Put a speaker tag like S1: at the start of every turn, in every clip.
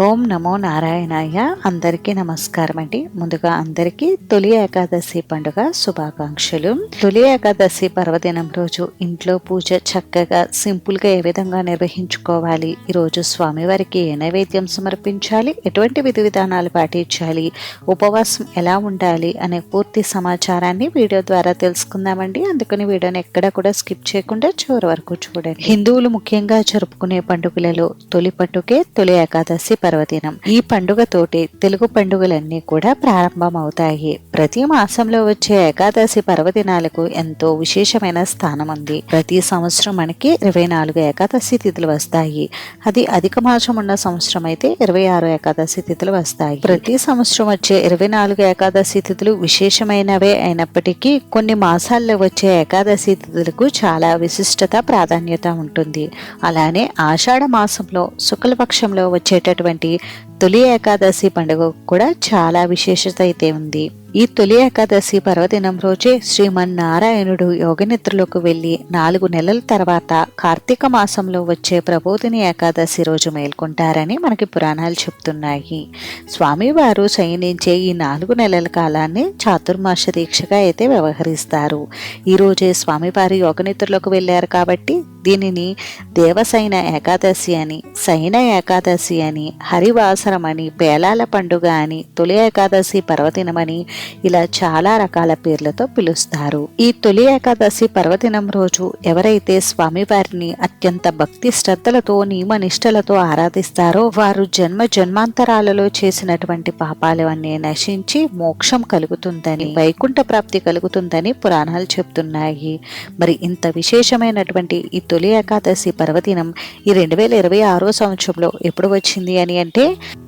S1: ఓం నమో నారాయణాయ. అందరికీ నమస్కారం అండి. ముందుగా అందరికీ తొలి ఏకాదశి పండుగ శుభాకాంక్షలు. తొలి ఏకాదశి పర్వదినం రోజు ఇంట్లో పూజ చక్కగా సింపుల్గా ఏ విధంగా నిర్వహించుకోవాలి, ఈరోజు స్వామివారికి ఏ నైవేద్యం సమర్పించాలి, ఎటువంటి విధి విధానాలు పాటించాలి, ఉపవాసం ఎలా ఉండాలి అనే పూర్తి సమాచారాన్ని వీడియో ద్వారా తెలుసుకుందామండి. అందుకని వీడియోని ఎక్కడ కూడా స్కిప్ చేయకుండా చివరి వరకు చూడండి. హిందువులు ముఖ్యంగా జరుపుకునే పండుగలలో తొలి పండుగే తొలి ఏకాదశి పర్వదినం. ఈ పండుగతోటి తెలుగు పండుగలన్నీ కూడా ప్రారంభమవుతాయి. ప్రతి మాసంలో వచ్చే ఏకాదశి పర్వదినాలకు ఎంతో విశేషమైన స్థానం ఉంది. ప్రతి సంవత్సరం మనకి 24 ఏకాదశి తిథులు వస్తాయి. అది అధిక మాసం ఉన్న సంవత్సరం అయితే 26 ఏకాదశి తిథులు వస్తాయి. ప్రతి సంవత్సరం వచ్చే 24 ఏకాదశి తిథులు విశేషమైనవే అయినప్పటికీ కొన్ని మాసాల్లో వచ్చే ఏకాదశి తిథులకు చాలా విశిష్టత ప్రాధాన్యత ఉంటుంది. అలానే ఆషాఢ మాసంలో శుక్లపక్షంలో వచ్చేటటువంటి తొలి ఏకాదశి పండుగ కూడా చాలా విశేషత అయితే ఉంది. ఈ తొలి ఏకాదశి పర్వదినం రోజే శ్రీమన్నారాయణుడు యోగనిద్రలోకి వెళ్లి 4 నెలల తర్వాత కార్తీక మాసంలో వచ్చే ప్రబోధిని ఏకాదశి రోజు మేల్కొంటారని మనకి పురాణాలు చెప్తున్నాయి. స్వామివారు శయనించే ఈ 4 నెలల కాలాన్ని చాతుర్మాస దీక్షగా అయితే వ్యవహరిస్తారు. ఈ రోజే స్వామివారి యోగనిద్రలోకి వెళ్లారు కాబట్టి దీనిని దేవసైన ఏకాదశి అని, శయన ఏకాదశి అని, హరివాసరం అని, పేలాల పండుగ అని, తొలి ఏకాదశి పర్వదినమని ఇలా చాలా రకాల పేర్లతో పిలుస్తారు. ఈ తొలి ఏకాదశి పర్వదినం రోజు ఎవరైతే స్వామివారిని అత్యంత భక్తి శ్రద్ధలతో నియమ నిష్టలతో ఆరాధిస్తారో వారు జన్మ జన్మాంతరాలలో చేసినటువంటి పాపాలు అన్నీ నశించి మోక్షం కలుగుతుందని, వైకుంఠ ప్రాప్తి కలుగుతుందని పురాణాలు చెప్తున్నాయి. మరి ఇంత విశేషమైనటువంటి ఈ తొలి ఏకాదశి పర్వదినం ఈ 2026 సంవత్సరంలో ఎప్పుడు వచ్చింది అని అంటే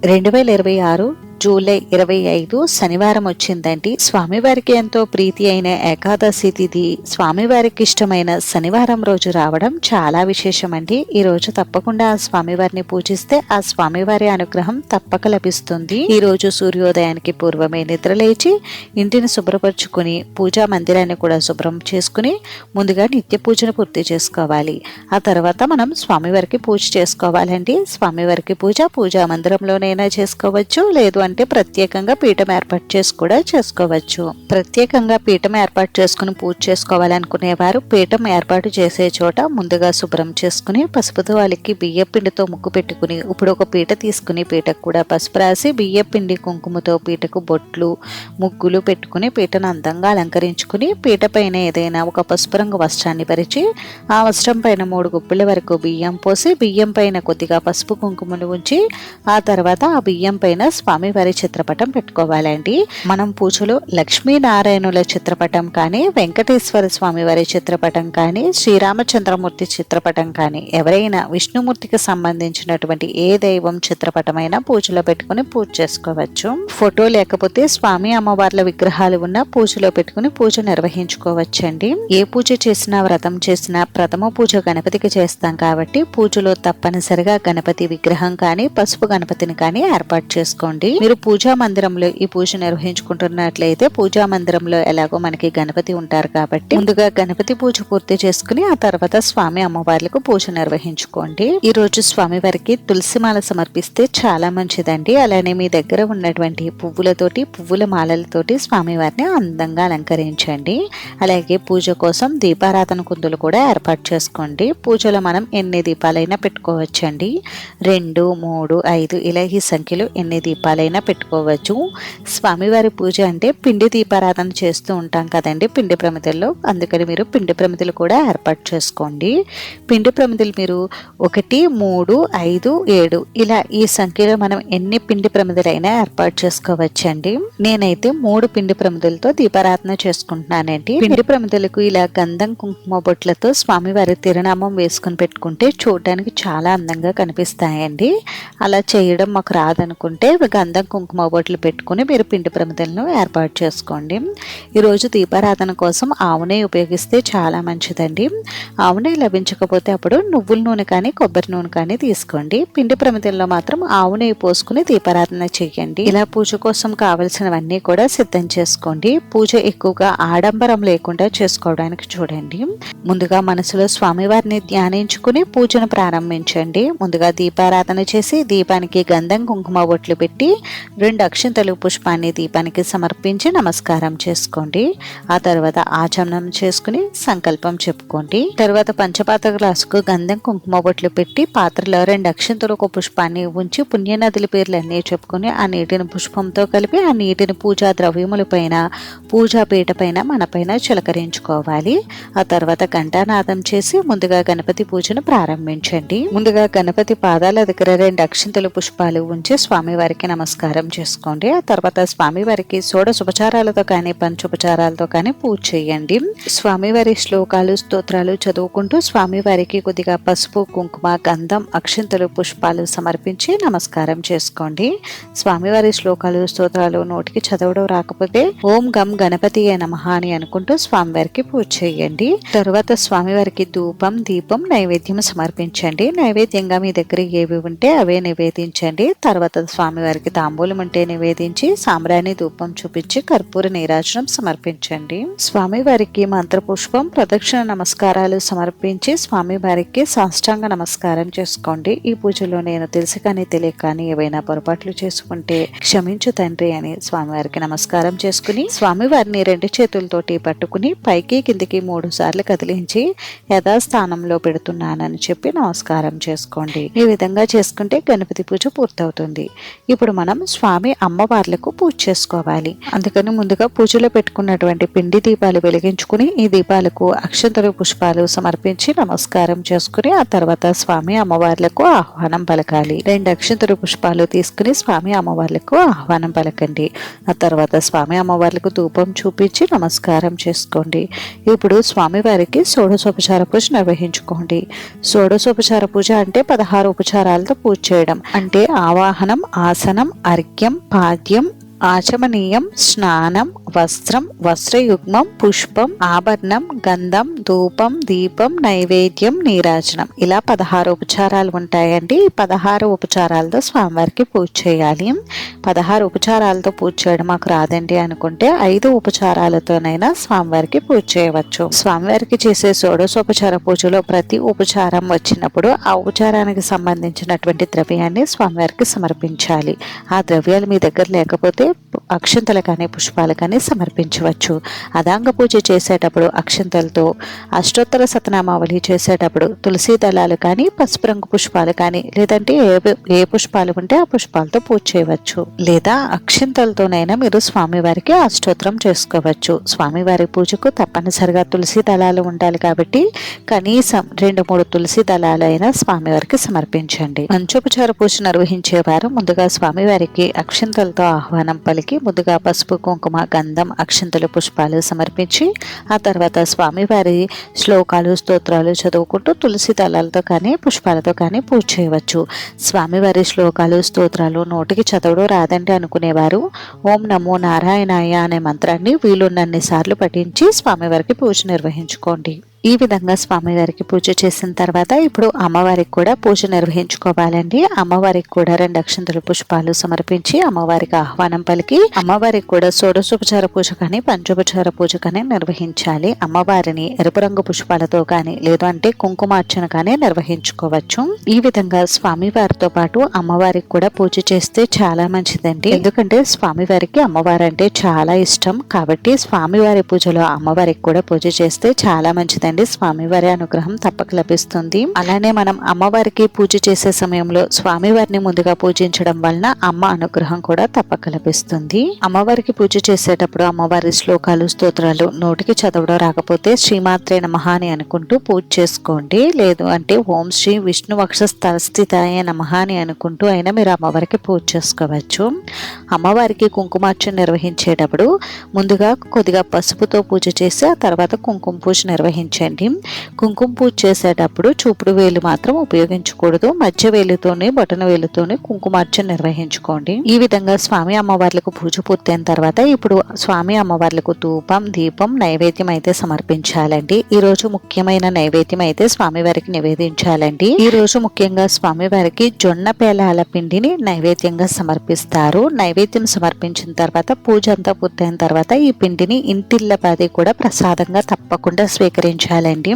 S1: 2026 జూలై 25 శనివారం వచ్చిందండి. స్వామివారికి ఎంతో ప్రీతి అయిన ఏకాదశి తిథి స్వామివారికి ఇష్టమైన శనివారం రోజు రావడం చాలా విశేషమండి. ఈ రోజు తప్పకుండా ఆ స్వామివారిని పూజిస్తే ఆ స్వామివారి అనుగ్రహం తప్పక లభిస్తుంది. ఈ రోజు సూర్యోదయానికి పూర్వమే నిద్రలేచి ఇంటిని శుభ్రపరచుకుని పూజా మందిరాన్ని కూడా శుభ్రం చేసుకుని ముందుగా నిత్య పూజను పూర్తి చేసుకోవాలి. ఆ తర్వాత మనం స్వామివారికి పూజ చేసుకోవాలండి. స్వామివారికి పూజా మందిరంలోనైనా చేసుకోవచ్చు, లేదు అంటే ప్రత్యేకంగా పీఠం ఏర్పాటు చేసి కూడా చేసుకోవచ్చు. ప్రత్యేకంగా పీఠం ఏర్పాటు చేసుకుని పూజ చేసుకోవాలనుకునేవారు పీఠం ఏర్పాటు చేసే చోట ముందుగా శుభ్రం చేసుకుని పసుపుతో వాళ్ళకి బియ్య పిండితో ముగ్గు పెట్టుకుని ఇప్పుడు ఒక పీట తీసుకుని పీటకు కూడా పసుపు రాసి బియ్య పిండి కుంకుమతో పీటకు బొట్లు ముగ్గులు పెట్టుకుని పీటను అందంగా అలంకరించుకుని పీట పైన ఏదైనా ఒక పసుపు రంగు వస్త్రాన్ని పరిచి ఆ వస్త్రం పైన 3 గుప్పిళ్ళ వరకు బియ్యం పోసి బియ్యం పైన కొద్దిగా పసుపు కుంకుమలు ఉంచి ఆ తర్వాత ఆ బియ్యం పైన స్వామివారి చిత్రపటం పెట్టుకోవాలండి. మనం పూజలో లక్ష్మీనారాయణుల చిత్రపటం కానీ, వెంకటేశ్వర స్వామి వారి చిత్రపటం కానీ, శ్రీరామచంద్రమూర్తి చిత్రపటం కానీ, ఎవరైనా విష్ణుమూర్తికి సంబంధించినటువంటి ఏ దైవం చిత్రపటమైనా పూజలో పెట్టుకుని పూజ చేసుకోవచ్చు. ఫోటో లేకపోతే స్వామి అమ్మవార్ల విగ్రహాలు ఉన్న పూజలో పెట్టుకుని పూజ నిర్వహించుకోవచ్చండి. ఏ పూజ చేసినా వ్రతం చేసినా ప్రథమ పూజ గణపతికి చేస్తాం కాబట్టి పూజలో తప్పనిసరిగా గణపతి విగ్రహం కానీ పసుపు గణపతిని కానీ ఏర్పాటు చేసుకోండి. మీరు పూజా మందిరంలో ఈ పూజ నిర్వహించుకుంటున్నట్లయితే పూజా మందిరంలో ఎలాగో మనకి గణపతి ఉంటారు కాబట్టి ముందుగా గణపతి పూజ పూర్తి చేసుకుని ఆ తర్వాత స్వామి అమ్మవార్లకు పూజ నిర్వహించుకోండి. ఈ రోజు స్వామి వారికి తులసిమాల సమర్పిస్తే చాలా మంచిదండి. అలానే మీ దగ్గర ఉన్నటువంటి పువ్వుల మాలలతోటి స్వామి వారిని అందంగా అలంకరించండి. అలాగే పూజ కోసం దీపారాధన కుందులు కూడా ఏర్పాటు చేసుకోండి. పూజలో మనం ఎన్ని దీపాలైనా పెట్టుకోవచ్చండి. 2, 3, 5 ఇలా ఈ సంఖ్యలో ఎన్ని దీపాలైనా పెట్టుకోవచ్చు. స్వామివారి పూజ అంటే పిండి దీపారాధన చేస్తూ ఉంటాం కదండి పిండి ప్రమిదల్లో, అందుకని మీరు పిండి ప్రమిదలు కూడా ఏర్పాటు చేసుకోండి. పిండి ప్రమిదలు మీరు 1, 3, 5, 7 ఇలా ఈ సంఖ్యలో మనం ఎన్ని పిండి ప్రమిదలైనా ఏర్పాటు చేసుకోవచ్చండి. నేనైతే 3 పిండి ప్రమిదలతో దీపారాధన చేసుకుంటున్నానండి. పిండి ప్రమిదలకు ఇలా గంధం కుంకుమ బొట్లతో స్వామివారి తిరునామం వేసుకుని పెట్టుకుంటే చూడడానికి చాలా అందంగా కనిపిస్తాయండి. అలా చేయడం మాకు రాదనుకుంటే గంధం గంధం కుంకుమ బొట్లు పెట్టుకుని మీరు పిండి ప్రమిదలను ఏర్పాటు చేసుకోండి. ఈరోజు దీపారాధన కోసం ఆవు నెయ్యి ఉపయోగిస్తే చాలా మంచిదండి. ఆవు నెయ్యి లభించకపోతే అప్పుడు నువ్వుల నూనె కానీ కొబ్బరి నూనె కానీ తీసుకోండి. పిండి ప్రమిదల్లో మాత్రం ఆవు నెయ్యి పోసుకుని దీపారాధన చేయండి. ఇలా పూజ కోసం కావలసినవన్నీ కూడా సిద్ధం చేసుకోండి. పూజ ఎక్కువగా ఆడంబరం లేకుండా చేసుకోవడానికి చూడండి. ముందుగా మనసులో స్వామివారిని ధ్యానించుకుని పూజను ప్రారంభించండి. ముందుగా దీపారాధన చేసి దీపానికి గంధం కుంకుమ బొట్లు పెట్టి 2 అక్షింతలు పుష్పాన్ని దీపానికి సమర్పించి నమస్కారం చేసుకోండి. ఆ తర్వాత ఆచమనం చేసుకుని సంకల్పం చెప్పుకోండి. తర్వాత పంచపాత్ర గ్లాసుకు గంధం కుంకుమ బొట్లు పెట్టి పాత్రలో 2 అక్షింతలు ఒక పుష్పాన్ని ఉంచి పుణ్యనదుల పేర్లన్నీ చెప్పుకుని ఆ నీటిని పుష్పంతో కలిపి ఆ నీటిని పూజా ద్రవ్యముల పైన పూజా పీట పైన మన పైన చిలకరించుకోవాలి. ఆ తర్వాత ఘంటానాదం చేసి ముందుగా గణపతి పూజను ప్రారంభించండి. ముందుగా గణపతి పాదాల దగ్గర 2 అక్షింతలు పుష్పాలు ఉంచి స్వామివారికి నమస్కారం చేసుకోండి. ఆ తర్వాత స్వామివారికి షోడశోపచారాలతో కానీ పంచోపచారాలతో కానీ పూజ చేయండి. స్వామివారి శ్లోకాలు స్తోత్రాలు చదువుకుంటూ స్వామివారికి కొద్దిగా పసుపు కుంకుమ గంధం అక్షింతలు పుష్పాలు సమర్పించి నమస్కారం చేసుకోండి. స్వామివారి శ్లోకాలు స్తోత్రాలు నోటికి చదవడం రాకపోతే ఓం గం గణపతి నమః అని అనుకుంటూ స్వామివారికి పూజ చేయండి. తరువాత స్వామివారికి ధూపం దీపం నైవేద్యం సమర్పించండి. నైవేద్యంగా మీ దగ్గర ఏవి ఉంటే అవే నివేదించండి. తర్వాత స్వామివారికి తాంబూలం ఉంటే నివేదించి సాంబ్రాణి ధూపం చూపించి కర్పూర నీరాజనం సమర్పించండి. స్వామివారికి మంత్రపుష్పం ప్రదక్షిణ నమస్కారాలు సమర్పించి స్వామివారికి సాష్టాంగ నమస్కారం చేసుకోండి. ఈ పూజలో నేను తెలిసి కానీ తెలియక కానీ ఏవైనా పొరపాట్లు చేసుకుంటే క్షమించు తండ్రి అని స్వామివారికి నమస్కారం చేసుకుని స్వామివారిని 2 చేతులతోటి పట్టుకుని పైకి కిందికి 3 సార్లు కదిలించి యథాస్థానంలో పెడుతున్నానని చెప్పి నమస్కారం చేసుకోండి. ఈ విధంగా చేసుకుంటే గణపతి పూజ పూర్తవుతుంది. ఇప్పుడు మనం స్వామి అమ్మవార్లకు పూజ చేసుకోవాలి. అందుకని ముందుగా పూజలో పెట్టుకున్నటువంటి పిండి దీపాలు వెలిగించుకుని ఈ దీపాలకు అక్షంతలు పుష్పాలు సమర్పించి నమస్కారం చేసుకుని ఆ తర్వాత స్వామి అమ్మవార్లకు ఆహ్వానం పలకాలి. 2 అక్షంతలు పుష్పాలు తీసుకుని స్వామి అమ్మవార్లకు ఆహ్వానం పలకండి. ఆ తర్వాత స్వామి అమ్మవార్లకు ధూపం చూపించి నమస్కారం చేసుకోండి. ఇప్పుడు స్వామివారికి షోడశోపచార పూజ నిర్వహించుకోండి. షోడశోపచార పూజ అంటే 16 ఉపచారాలతో పూజ చేయడం. అంటే ఆవాహనం, ఆసనం, అర్ఘ్యం, పాద్యం, ఆచమనీయం, స్నానం, వస్త్రం, వస్త్రయుగ్మం, పుష్పం, ఆభరణం, గంధం, ధూపం, దీపం, నైవేద్యం, నీరాజనం ఇలా 16 ఉపచారాలు ఉంటాయండి. 16 ఉపచారాలతో స్వామివారికి పూజ చేయాలి. 16 ఉపచారాలతో పూజ చేయడం మాకు రాదండి అనుకుంటే 5 ఉపచారాలతోనైనా స్వామివారికి పూజ చేయవచ్చు. స్వామివారికి చేసే షోడశోపచార పూజలో ప్రతి ఉపచారం వచ్చినప్పుడు ఆ ఉపచారానికి సంబంధించినటువంటి ద్రవ్యాన్ని స్వామివారికి సమర్పించాలి. ఆ ద్రవ్యాలు మీ దగ్గర లేకపోతే అక్షంతలు కానీ పుష్పాలు కానీ సమర్పించవచ్చు. అదాంగ పూజ చేసేటప్పుడు అక్షంతలతో, అష్టోత్తర సతనామావళి చేసేటప్పుడు తులసి దళాలు కానీ పసుపు రంగు పుష్పాలు కానీ లేదంటే ఏ పుష్పాలు ఉంటే ఆ పుష్పాలతో పూజ చేయవచ్చు. లేదా అక్షంతలతోనైనా మీరు స్వామివారికి అష్టోత్తరం చేసుకోవచ్చు. స్వామివారి పూజకు తప్పనిసరిగా తులసి దళాలు ఉండాలి కాబట్టి కనీసం 2-3 తులసి దళాలు అయినా స్వామివారికి సమర్పించండి. పంచోపచార పూజ నిర్వహించేవారు ముందుగా స్వామివారికి అక్షంతలతో ఆహ్వానం పలికి ముందుగా పసుపు కుంకుమ గంధం అక్షంతలు పుష్పాలు సమర్పించి ఆ తర్వాత స్వామివారి శ్లోకాలు స్తోత్రాలు చదువుకుంటూ తులసి దళాలతో కానీ పుష్పాలతో కానీ పూజ చేయవచ్చు. స్వామివారి శ్లోకాలు స్తోత్రాలు నోటికి చదవడం రాదండి అనుకునేవారు ఓం నమో నారాయణాయ అనే మంత్రాన్ని వీలున్నన్ని సార్లు పఠించి స్వామివారికి పూజ నిర్వహించుకోండి. ఈ విధంగా స్వామివారికి పూజ చేసిన తర్వాత ఇప్పుడు అమ్మవారికి కూడా పూజ నిర్వహించుకోవాలండి. అమ్మవారికి కూడా 2 అక్షంతలు పుష్పాలు సమర్పించి అమ్మవారికి ఆహ్వానం పలికి అమ్మవారికి కూడా షోడశోపచార పూజ కానీ పంచోపచార పూజ కానీ నిర్వహించాలి. అమ్మవారిని ఎరుపు రంగు పుష్పాలతో కానీ లేదు అంటే కుంకుమార్చన కానీ నిర్వహించుకోవచ్చు. ఈ విధంగా స్వామివారితో పాటు అమ్మవారికి కూడా పూజ చేస్తే చాలా మంచిదండి. ఎందుకంటే స్వామివారికి అమ్మవారు అంటే చాలా ఇష్టం కాబట్టి స్వామివారి పూజలో అమ్మవారికి కూడా పూజ చేస్తే చాలా మంచిదండి. స్వామివారి అనుగ్రహం తప్పక లభిస్తుంది. అలానే మనం అమ్మవారికి పూజ చేసే సమయంలో స్వామివారిని ముందుగా పూజించడం వలన అమ్మ అనుగ్రహం కూడా తప్పక లభిస్తుంది. అమ్మవారికి పూజ చేసేటప్పుడు అమ్మవారి శ్లోకాలు స్తోత్రాలు నోటికి చదవడం రాకపోతే శ్రీమాత్రే నమః అని అనుకుంటూ పూజ చేసుకోండి. లేదు అంటే ఓం శ్రీ విష్ణు వక్షస్థితాయ నమః అని అనుకుంటూ అయినా మీరు అమ్మవారికి పూజ చేసుకోవచ్చు. అమ్మవారికి కుంకుమార్చన నిర్వహించేటప్పుడు ముందుగా కొద్దిగా పసుపుతో పూజ చేసి ఆ తర్వాత కుంకుమ పూజ నిర్వహించండి. ఉపయోగించండి. కుంకుమ పూజ చేసేటప్పుడు చూపుడు వేలు మాత్రం ఉపయోగించకూడదు. మధ్య వేలుతోనే బొటన వేలుతోనే కుంకుమార్చన నిర్వహించుకోండి. ఈ విధంగా స్వామి అమ్మవార్లకు పూజ పూర్తయిన తర్వాత ఇప్పుడు స్వామి అమ్మవార్లకు ధూపం దీపం నైవేద్యం అయితే సమర్పించాలండి. ఈ రోజు ముఖ్యమైన నైవేద్యం అయితే స్వామివారికి నివేదించాలండి. ఈ రోజు ముఖ్యంగా స్వామివారికి జొన్న పేలాల పిండిని నైవేద్యంగా సమర్పిస్తారు. నైవేద్యం సమర్పించిన తర్వాత పూజ అంతా పూర్తయిన తర్వాత ఈ పిండిని ఇంటిల్లపాది కూడా ప్రసాదంగా తప్పకుండా స్వీకరించాలండి.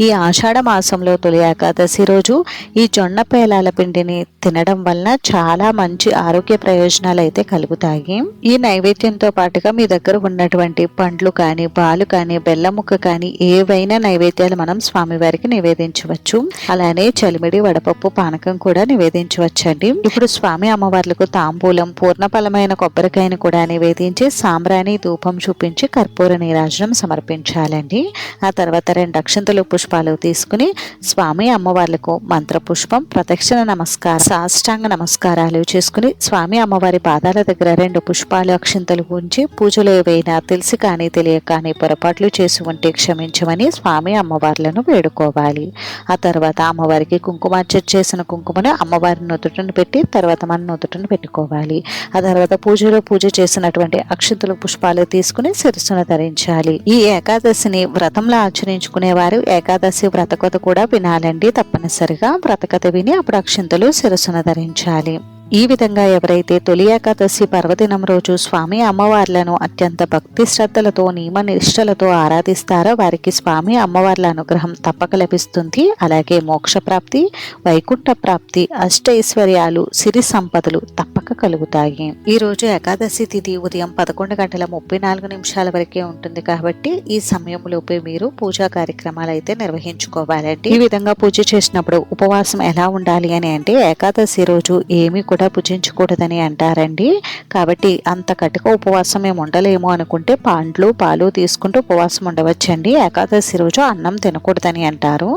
S1: ఈ ఆషాఢ మాసంలో తొలి ఏకాదశి రోజు ఈ జొన్న పేలాల పిండిని తినడం వలన చాలా మంచి ఆరోగ్య ప్రయోజనాలు అయితే కలుగుతాయి. ఈ నైవేద్యంతో పాటుగా మీ దగ్గర ఉన్నటువంటి పండ్లు కానీ పాలు కానీ బెల్లం ముక్క కానీ ఏవైనా నైవేద్యాలు మనం స్వామివారికి నివేదించవచ్చు. అలానే చలిమిడి వడపప్పు పానకం కూడా నివేదించవచ్చండి. ఇప్పుడు స్వామి అమ్మవార్లకు తాంబూలం పూర్ణఫలమైన కొబ్బరికాయను కూడా నివేదించి సాంబ్రాణి ధూపం చూపించి కర్పూర నీరాజనం సమర్పించాలండి. ఆ తర్వాత 2 అక్షంతలు పుష్పాలు తీసుకుని స్వామి అమ్మవార్లకు మంత్ర పుష్పం ప్రదక్షిణ నమస్కారం సాష్టాంగ నమస్కారాలు చేసుకుని స్వామి అమ్మవారి పాదాల దగ్గర 2 పుష్పాలు అక్షింతలు ఉంచి పూజలో ఏవైనా తెలిసి కానీ తెలియక కానీ పొరపాట్లు చేసి ఉంటే క్షమించమని స్వామి అమ్మవార్లను వేడుకోవాలి. ఆ తర్వాత అమ్మవారికి కుంకుమార్చన చేసిన కుంకుమను అమ్మవారి నుదుటను పెట్టి తర్వాత మన నుదుటను పెట్టుకోవాలి. ఆ తర్వాత పూజలో పూజ చేసినటువంటి అక్షింతలు పుష్పాలు తీసుకుని శిరస్సును ధరించాలి. ఈ ఏకాదశిని వ్రతంలో ఆచరించుకునే వారు ఏకాదశి వ్రతకథ కూడా వినాలండి. తప్పనిసరిగా వ్రతకథ విని అప్పుడు అక్షింతలు శిరస్సును ధరించాలి. ఈ విధంగా ఎవరైతే తొలి ఏకాదశి పర్వదినం రోజు స్వామి అమ్మవార్లను అత్యంత భక్తి శ్రద్ధలతో నియమ నిష్టలతో ఆరాధిస్తారో వారికి స్వామి అమ్మవార్ల అనుగ్రహం తప్పక లభిస్తుంది. అలాగే మోక్ష ప్రాప్తి, వైకుంఠ ప్రాప్తి, అష్టైశ్వర్యాలు, సిరి సంపదలు తప్పక కలుగుతాయి. ఈ రోజు ఏకాదశి తిథి ఉదయం 11:34 వరకే ఉంటుంది కాబట్టి ఈ సమయంలోపే మీరు పూజా కార్యక్రమాలు అయితే నిర్వహించుకోవాలండి. ఈ విధంగా పూజ చేసినప్పుడు ఉపవాసం ఎలా ఉండాలి అని అంటే ఏకాదశి రోజు ఏమి కూడా భుజించకూడదని అంటారండి. కాబట్టి అంత కటిక ఉపవాసం మేము ఉండలేము అనుకుంటే పండ్లు పాలు తీసుకుంటూ ఉపవాసం ఉండవచ్చండి. ఏకాదశి రోజు అన్నం తినకూడదని అంటారు.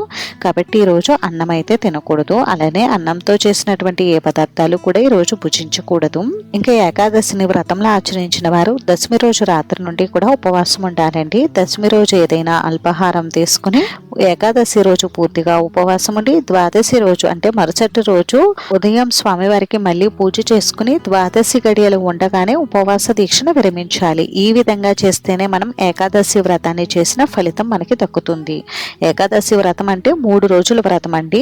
S1: కాబట్టి ఈ రోజు అన్నం అయితే తినకూడదు. అలానే అన్నంతో చేసినటువంటి ఏ పదార్థాలు కూడా ఈ రోజు భుజించకూడదు. ఇంకా ఏకాదశిని వ్రతంలో ఆచరించిన వారు దశమి రోజు రాత్రి నుండి కూడా ఉపవాసం ఉండాలండి. దశమి రోజు ఏదైనా అల్పాహారం తీసుకుని ఏకాదశి రోజు పూర్తిగా ఉపవాసం ఉండి ద్వాదశి రోజు అంటే మరుసటి రోజు ఉదయం స్వామివారికి మళ్ళీ పూజ చేసుకుని ద్వాదశి గడియలు ఉండగానే ఉపవాస దీక్షను విరమించాలి. ఈ విధంగా చేస్తేనే మనం ఏకాదశి వ్రతాన్ని చేసిన ఫలితం మనకి దక్కుతుంది. ఏకాదశి వ్రతం అంటే 3 రోజుల వ్రతం అండి.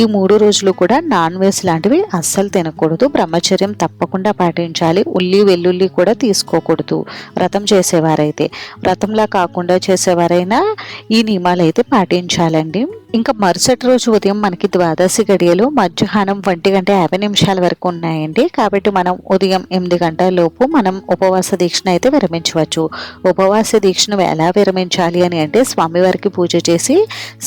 S1: ఈ 3 రోజులు కూడా నాన్ వెజ్ లాంటివి అస్సలు తినకూడదు. బ్రహ్మచర్యం తప్పకుండా పాటించాలి. ఉల్లి వెల్లుల్లి కూడా తీసుకోకూడదు వ్రతం చేసేవారైతే. వ్రతంలా కాకుండా చేసేవారైనా ఈ నియమాలు అయితే పాటించాలండి. ఇంకా మరుసటి రోజు ఉదయం మనకి ద్వాదశి గడియలు మధ్యాహ్నం 1:50 వరకు ఉన్నాయండి. కాబట్టి మనం ఉదయం 8 గంటల లోపు మనం ఉపవాస దీక్షను అయితే విరమించవచ్చు. ఉపవాస దీక్షను ఎలా విరమించాలి అని అంటే స్వామివారికి పూజ చేసి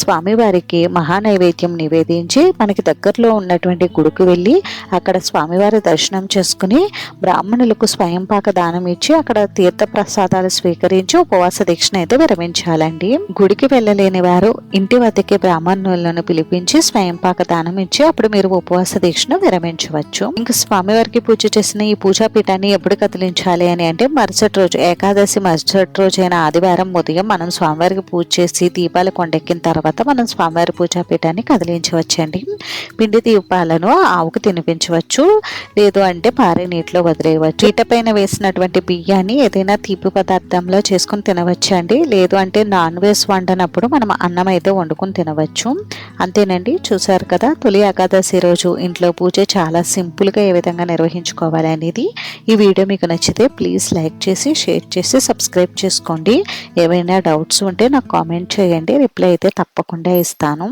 S1: స్వామివారికి మహానైవేద్యం నివేదించి మనకి దగ్గరలో ఉన్నటువంటి గుడికి వెళ్ళి అక్కడ స్వామివారి దర్శనం చేసుకుని బ్రాహ్మణులకు స్వయంపాక దానం ఇచ్చి అక్కడ తీర్థ ప్రసాదాలు స్వీకరించి ఉపవాస దీక్షను అయితే విరమించాలండి. గుడికి వెళ్ళలేని వారు ఇంటి వద్దకే బ్రాహ్మణులను పిలిపించి స్వయంపాక దానం ఇచ్చి అప్పుడు మీరు ఉపవాస దీక్షను విరమించవచ్చు. ఇంకా స్వామివారికి పూజ చేసిన ఈ పూజా పీఠాన్ని ఎప్పుడు కదిలించాలి అని అంటే మరుసటి రోజు ఏకాదశి మరుసటి రోజు అయిన ఆదివారం ఉదయం మనం స్వామివారికి పూజ చేసి దీపాలు కొండెక్కిన తర్వాత మనం స్వామివారి పూజా పీఠాన్ని కదిలించవచ్చండి. పిండి దీపాలను ఆవుకు తినిపించవచ్చు, లేదు అంటే పారే నీటిలో వదిలేయవచ్చు. పీట వేసినటువంటి బియ్యాన్ని ఏదైనా తీపి పదార్థంలో చేసుకుని తినవచ్చండి. లేదు అంటే నాన్ వెజ్ వండనప్పుడు మనం అన్నం అయితే వండుకుని తినవచ్చు. అంతేనండి. చూసారు కదా తొలి ఏకాదశి రోజు ఇంట్లో పూజ చాలా సింపుల్గా ఏ విధంగా నిర్వహించుకోవాలి అనేది. ఈ వీడియో మీకు నచ్చితే ప్లీజ్ లైక్ చేసి షేర్ చేసి సబ్స్క్రైబ్ చేసుకోండి. ఏవైనా డౌట్స్ ఉంటే నాకు కామెంట్ చేయండి, రిప్లై అయితే తప్పకుండా ఇస్తాను.